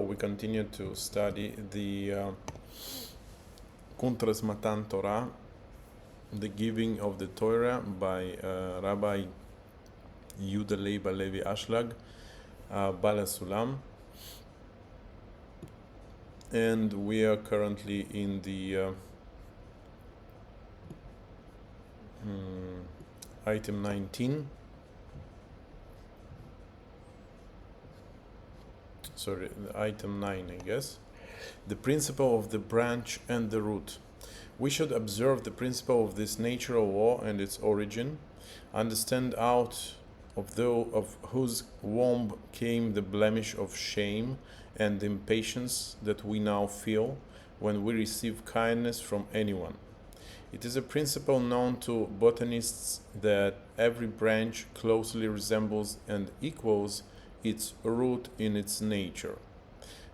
we continue to study the Kuntras Matan Torah, the giving of the Torah by Rabbi Yehuda Leib Halevi Ashlag, Baal HaSulam, and we are currently in the item 19. Sorry, item 9, I guess. The principle of the branch and the root. We should observe the principle of this natural law and its origin, understand out of whose womb came the blemish of shame and impatience that we now feel when we receive kindness from anyone. It is a principle known to botanists that every branch closely resembles and equals its root in its nature.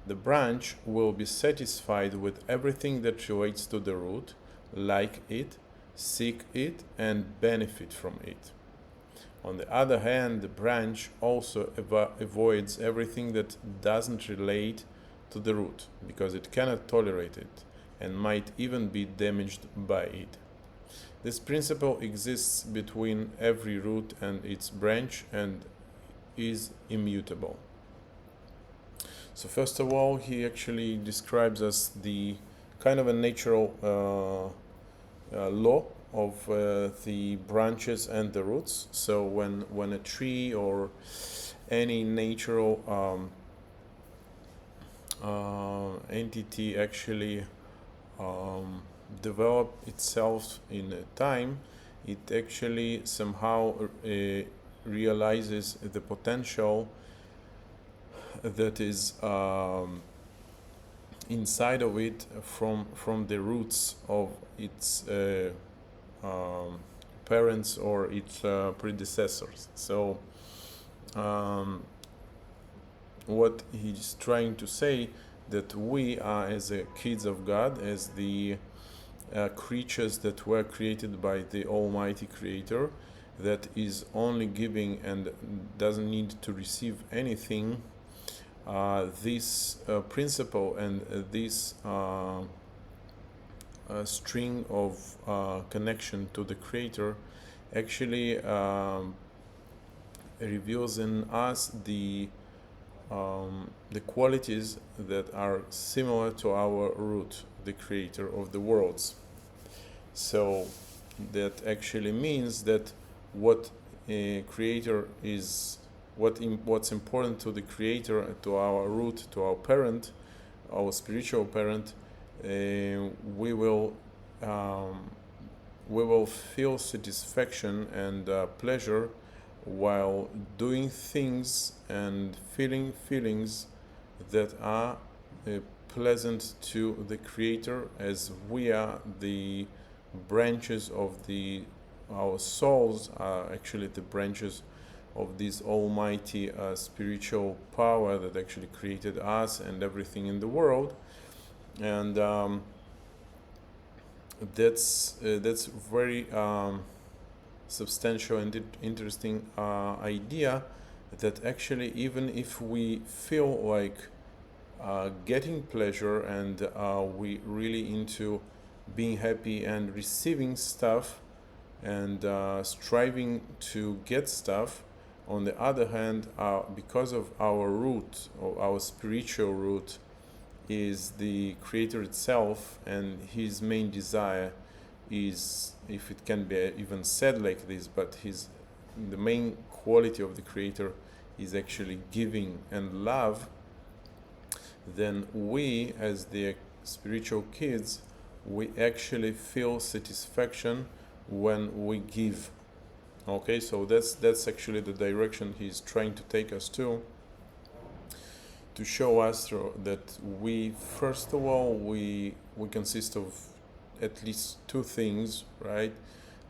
The branch will be satisfied with everything that relates to the root, like it, seek it, and benefit from it. On the other hand, the branch also avoids everything that doesn't relate to the root, because it cannot tolerate it, and might even be damaged by it. This principle exists between every root and its branch, and is immutable. So first of all, he actually describes us the kind of a natural law of the branches and the roots. So when a tree or any natural entity actually develop itself in a time, it actually somehow realizes the potential that is inside of it from the roots of its parents or its predecessors. So what he's trying to say, that we are, as kids of God, as the creatures that were created by the Almighty Creator, that is only giving and doesn't need to receive anything, this principle and this string of connection to the Creator actually reveals in us the qualities that are similar to our root, the Creator of the worlds. So that actually means that what a creator is, what's important to the Creator, to our root, to our parent, our spiritual parent, we will feel satisfaction and pleasure while doing things and feeling feelings that are pleasant to the Creator, as we are the branches of our souls are actually the branches of this almighty spiritual power that actually created us and everything in the world. And that's very substantial and interesting idea, that actually even if we feel like getting pleasure and we really into being happy and receiving stuff and striving to get stuff, on the other hand, because of our root, or our spiritual root, is the Creator itself, and his main desire is, if it can be even said like this, but the main quality of the Creator is actually giving and love, then we, as the spiritual kids, we actually feel satisfaction when we give. Okay, so that's actually the direction he's trying to take us to show us that we, first of all, we consist of at least two things, right?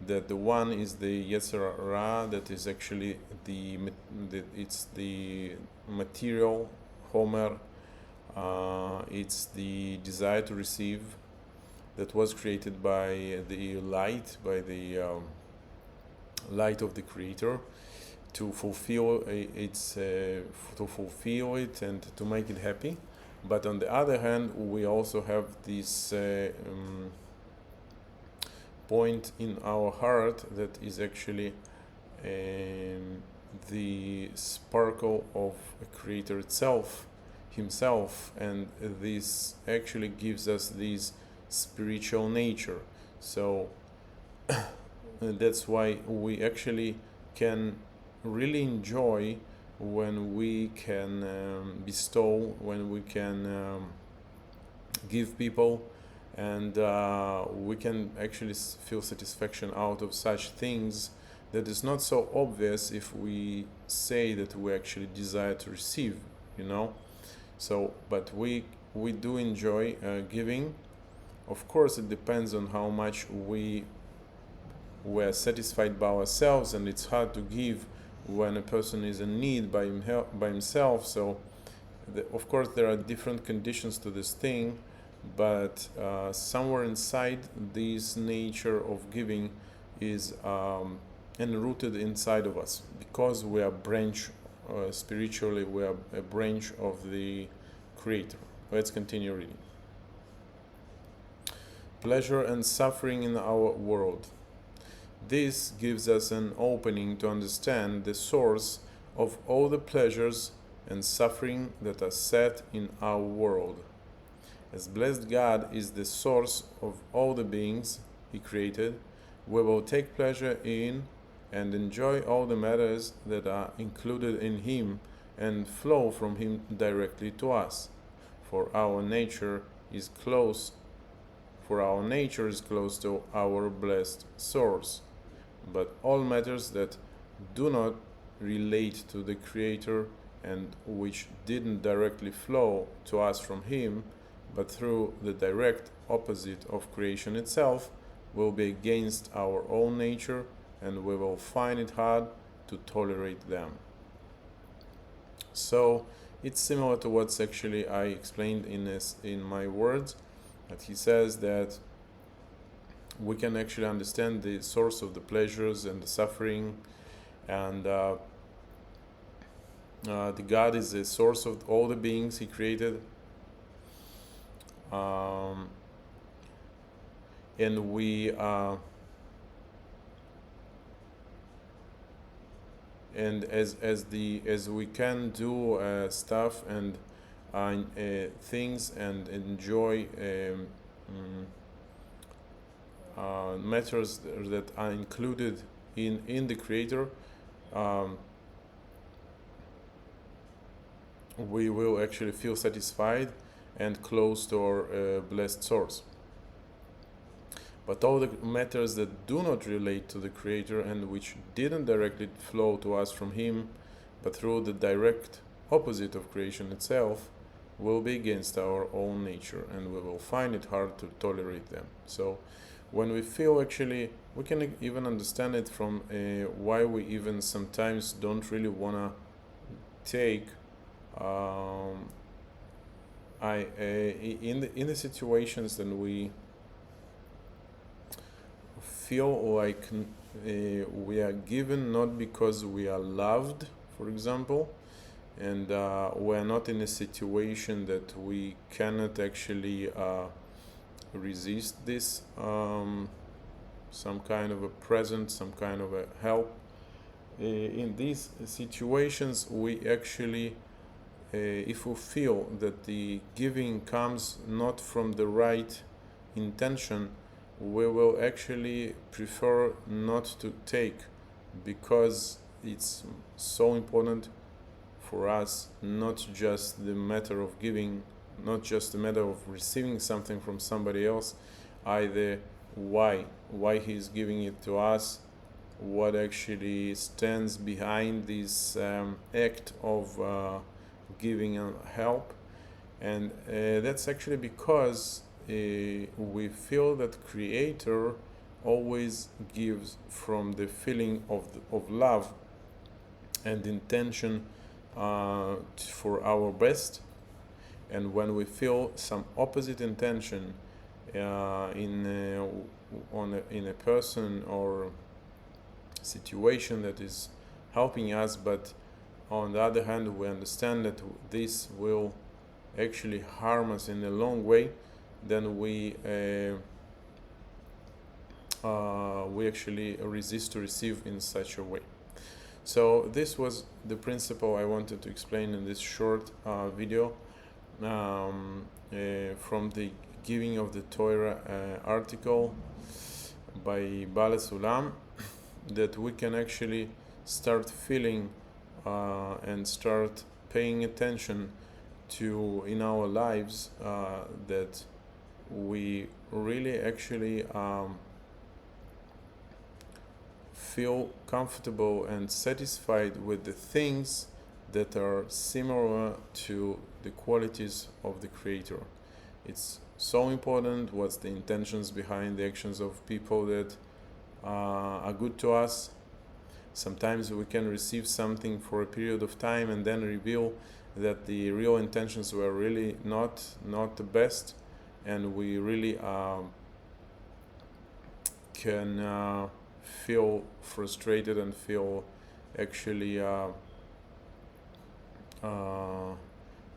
That the one is the Yetzer Hara, that is actually it's the material Homer, it's the desire to receive, that was created by the light, by the light of the Creator, to fulfill it and to make it happy. But on the other hand, we also have this point in our heart that is actually the sparkle of a creator himself, and this actually gives us this spiritual nature. So that's why we actually can really enjoy when we can bestow, when we can give people, and we can actually feel satisfaction out of such things that is not so obvious if we say that we actually desire to receive, So, but we do enjoy giving. Of course, it depends on how much we are satisfied by ourselves, and it's hard to give when a person is in need by himself. So, of course, there are different conditions to this thing, but somewhere inside, this nature of giving is enrooted inside of us, because we are spiritually, we are a branch of the Creator. Let's continue reading. Pleasure and suffering in our world. This gives us an opening to understand the source of all the pleasures and suffering that are set in our world. As blessed God is the source of all the beings He created, we will take pleasure in and enjoy all the matters that are included in Him and flow from Him directly to us. For our nature is close to our blessed source. But all matters that do not relate to the Creator and which didn't directly flow to us from Him, but through the direct opposite of creation itself, will be against our own nature, and we will find it hard to tolerate them. So it's similar to what's actually I explained in my words, that he says that we can actually understand the source of the pleasures and the suffering, and the God is the source of all the beings He created, and we and as we can do stuff and things and enjoy matters that are included in the Creator, we will actually feel satisfied and close to our blessed source. But all the matters that do not relate to the Creator and which didn't directly flow to us from Him, but through the direct opposite of creation itself, will be against our own nature, and we will find it hard to tolerate them. So when we feel, actually, we can even understand it from why we even sometimes don't really want to take in the situations that we feel like we are given not because we are loved, for example, and we are not in a situation that we cannot actually resist this, some kind of a present, some kind of a help. In these situations, we actually, if we feel that the giving comes not from the right intention, we will actually prefer not to take, because it's so important for us, not just the matter of giving, not just the matter of receiving something from somebody else, either why he's giving it to us, what actually stands behind this act of giving and help. And that's actually because we feel that Creator always gives from the feeling of love and intention for our best. And when we feel some opposite intention in a person or situation that is helping us, but on the other hand we understand that this will actually harm us in a long way, then we actually resist to receive in such a way. So this was the principle I wanted to explain in this short video from the Giving of the Torah article by Baal HaSulam, that we can actually start feeling and start paying attention to in our lives, that we really actually feel comfortable and satisfied with the things that are similar to the qualities of the Creator. It's so important what's the intentions behind the actions of people that are good to us. Sometimes we can receive something for a period of time and then reveal that the real intentions were really not the best, and we really can feel frustrated and feel actually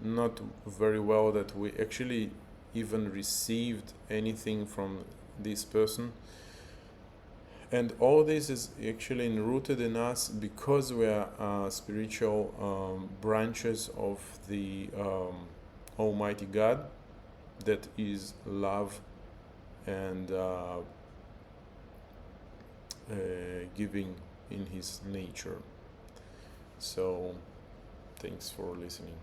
not very well that we actually even received anything from this person. And all this is actually rooted in us because we are spiritual branches of the Almighty God, that is love and giving in His nature. So thanks for listening.